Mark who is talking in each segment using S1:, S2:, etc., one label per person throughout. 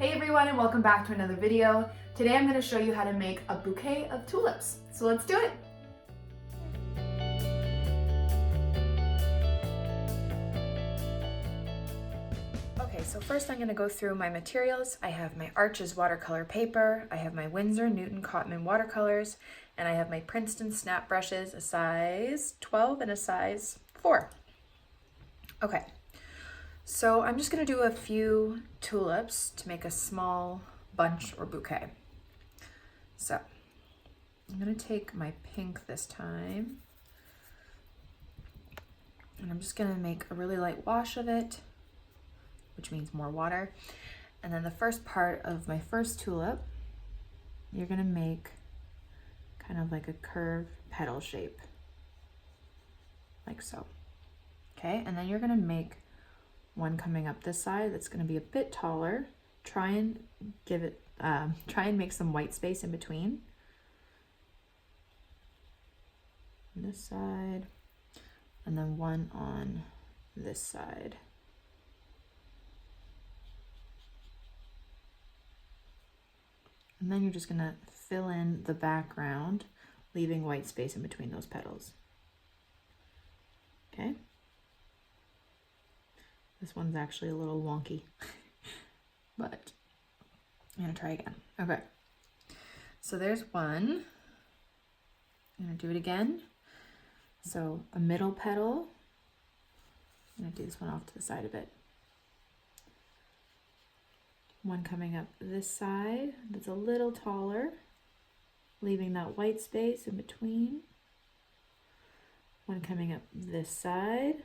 S1: Hey everyone, and welcome back to another video. Today I'm going to show you how to make a bouquet of tulips. So let's do it. Okay, so first I'm going to go through my materials. I have my Arches watercolor paper, I have my Winsor Newton Cotman watercolors, and I have my Princeton snap brushes, a size 12 and a size 4. Okay, so I'm just going to do a few tulips to make a small bunch or bouquet. So I'm going to take my pink this time, and I'm just going to make a really light wash of it, which means more water. And then the first part of my first tulip, you're going to make kind of like a curved petal shape, like so. Okay, and then you're going to make one coming up this side that's going to be a bit taller. Try and make some white space in between. This side, and then one on this side. And then you're just going to fill in the background, leaving white space in between those petals. Okay? This one's actually a little wonky, but I'm going to try again. Okay. So there's one. I'm going to do it again. So a middle petal. I'm going to do this one off to the side a bit. One coming up this side that's a little taller, leaving that white space in between. One coming up this side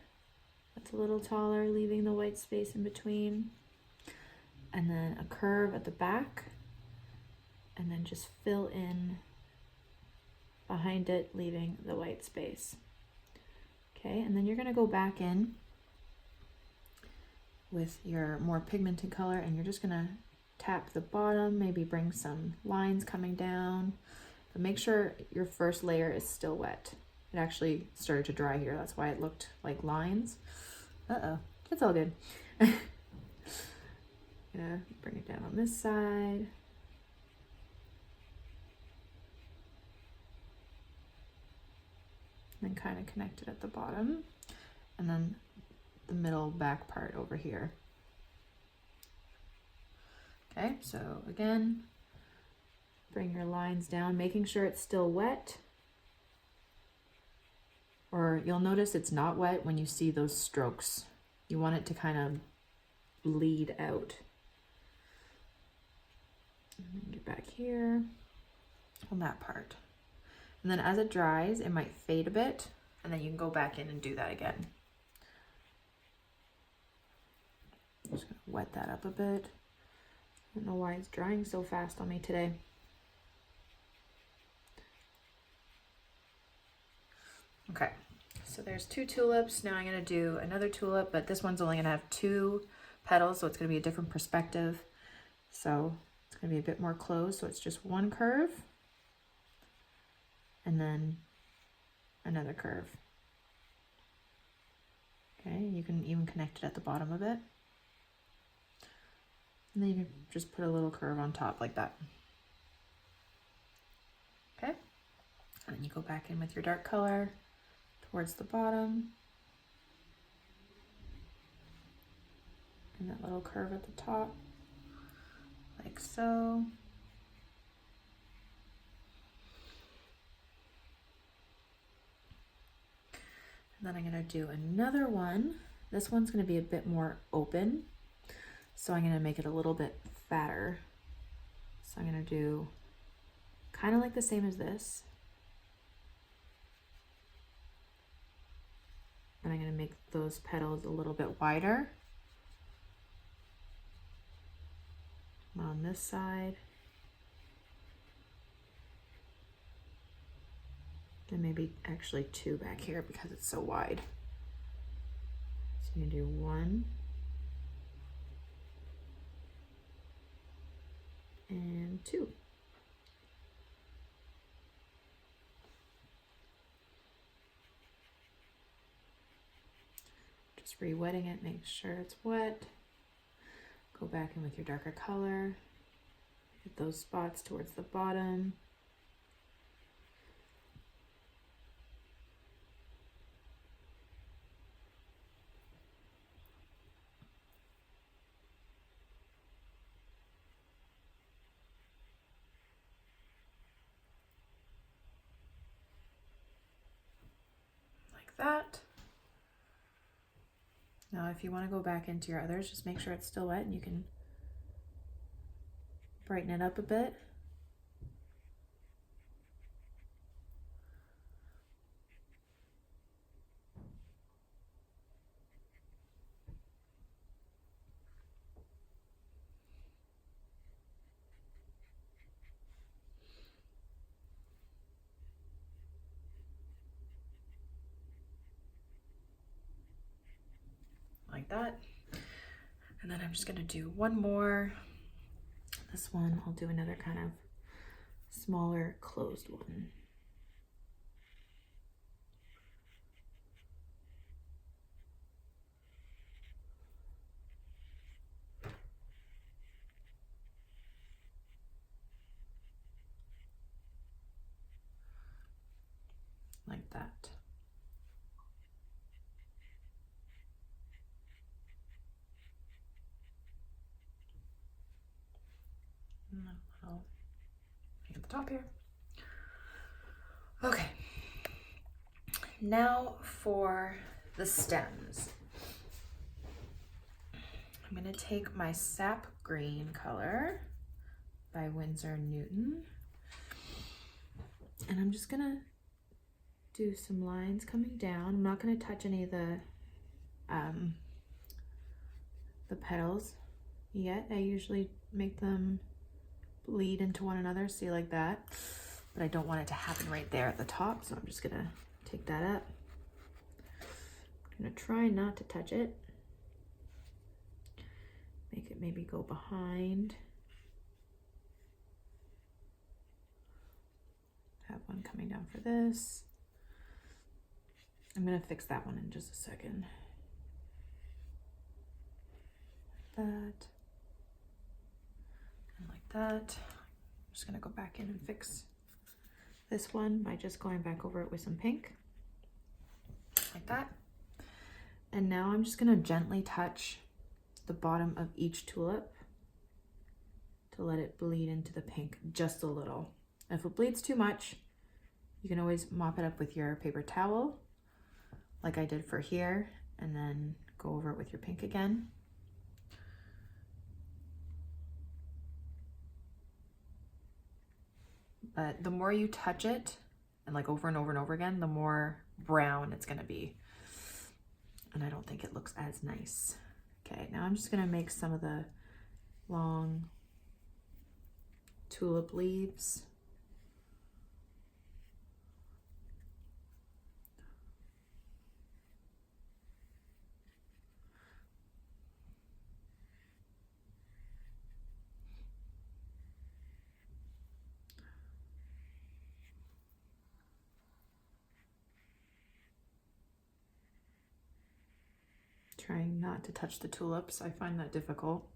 S1: that's a little taller, leaving the white space in between. And then a curve at the back, and then just fill in behind it, leaving the white space. Okay, and then you're going to go back in with your more pigmented color, and you're just going to tap the bottom, maybe bring some lines coming down, but make sure your first layer is still wet. It actually started to dry here, that's why it looked like lines. It's all good. Yeah, bring it down on this side. And then kind of connect it at the bottom, and then the middle back part over here. Okay, so again, bring your lines down, making sure it's still wet. Or you'll notice it's not wet when you see those strokes. You want it to kind of bleed out. And then get back here on that part. And then as it dries, it might fade a bit, and then you can go back in and do that again. I'm just gonna wet that up a bit. I don't know why it's drying so fast on me today. Okay, so there's two tulips. Now I'm gonna do another tulip, but this one's only gonna have 2 petals, so it's gonna be a different perspective. So it's gonna be a bit more closed, so it's just one curve, and then another curve. Okay, you can even connect it at the bottom of it. And then you can just put a little curve on top like that. Okay, and then you go back in with your dark color towards the bottom. And that little curve at the top, like so. And then I'm going to do another one. This one's going to be a bit more open, so I'm going to make it a little bit fatter. So I'm going to do kind of like the same as this, but I'm going to make those petals a little bit wider on this side. And maybe actually 2 back here because it's so wide. So you can do 1 and 2. Just re-wetting it, make sure it's wet. Go back in with your darker color. Get those spots towards the bottom. Like that. Now if you want to go back into your others, just make sure it's still wet and you can brighten it up a bit. Like that. And then I'm just gonna do one more. This one, I'll do another kind of smaller closed one. Like that. And then I'll make at the top here. Okay. Now for the stems. I'm gonna take my sap green color by Winsor Newton, and I'm just gonna do some lines coming down. I'm not gonna touch any of the petals yet. I usually make them bleed into one another, see, like that, but I don't want it to happen right there at the top, so I'm just gonna take that up. I'm gonna try not to touch it. Make it maybe go behind. Have one coming down for this. I'm gonna fix that one in just a second. Like that. And like that. I'm just gonna go back in and fix this one by just going back over it with some pink. Like that. And now I'm just gonna gently touch the bottom of each tulip to let it bleed into the pink just a little. If it bleeds too much, you can always mop it up with your paper towel, like I did for here, and then go over it with your pink again. But the more you touch it, and like over and over and over again, the more brown it's gonna be. And I don't think it looks as nice. Okay, now I'm just gonna make some of the long tulip leaves. Trying not to touch the tulips. I find that difficult.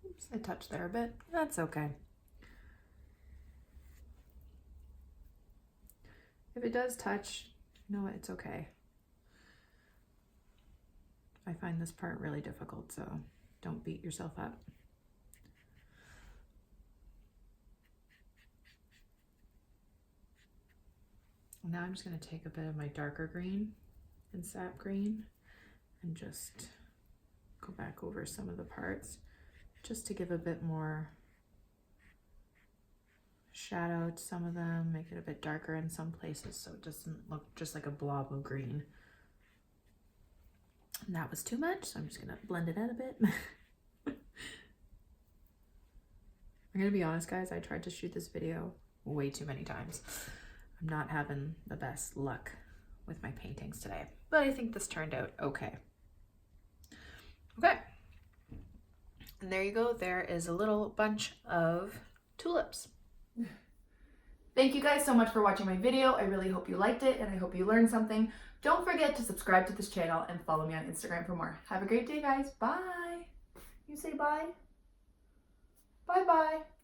S1: Oops, I touched there a bit. That's okay. If it does touch, you know what, it's okay. I find this part really difficult, so don't beat yourself up. Now I'm just going to take a bit of my darker green and sap green and just go back over some of the parts just to give a bit more shadow to some of them, make it a bit darker in some places so it doesn't look just like a blob of green. And that was too much, so I'm just gonna blend it out a bit. I'm gonna be honest, guys, I tried to shoot this video way too many times. I'm not having the best luck with my paintings today, but I think this turned out okay. Okay, and there you go. There is a little bunch of tulips.
S2: Thank you guys so much for watching my video. I really hope you liked it and I hope you learned something. Don't forget to subscribe to this channel and follow me on Instagram for more. Have a great day, guys. Bye. You say bye. Bye-bye.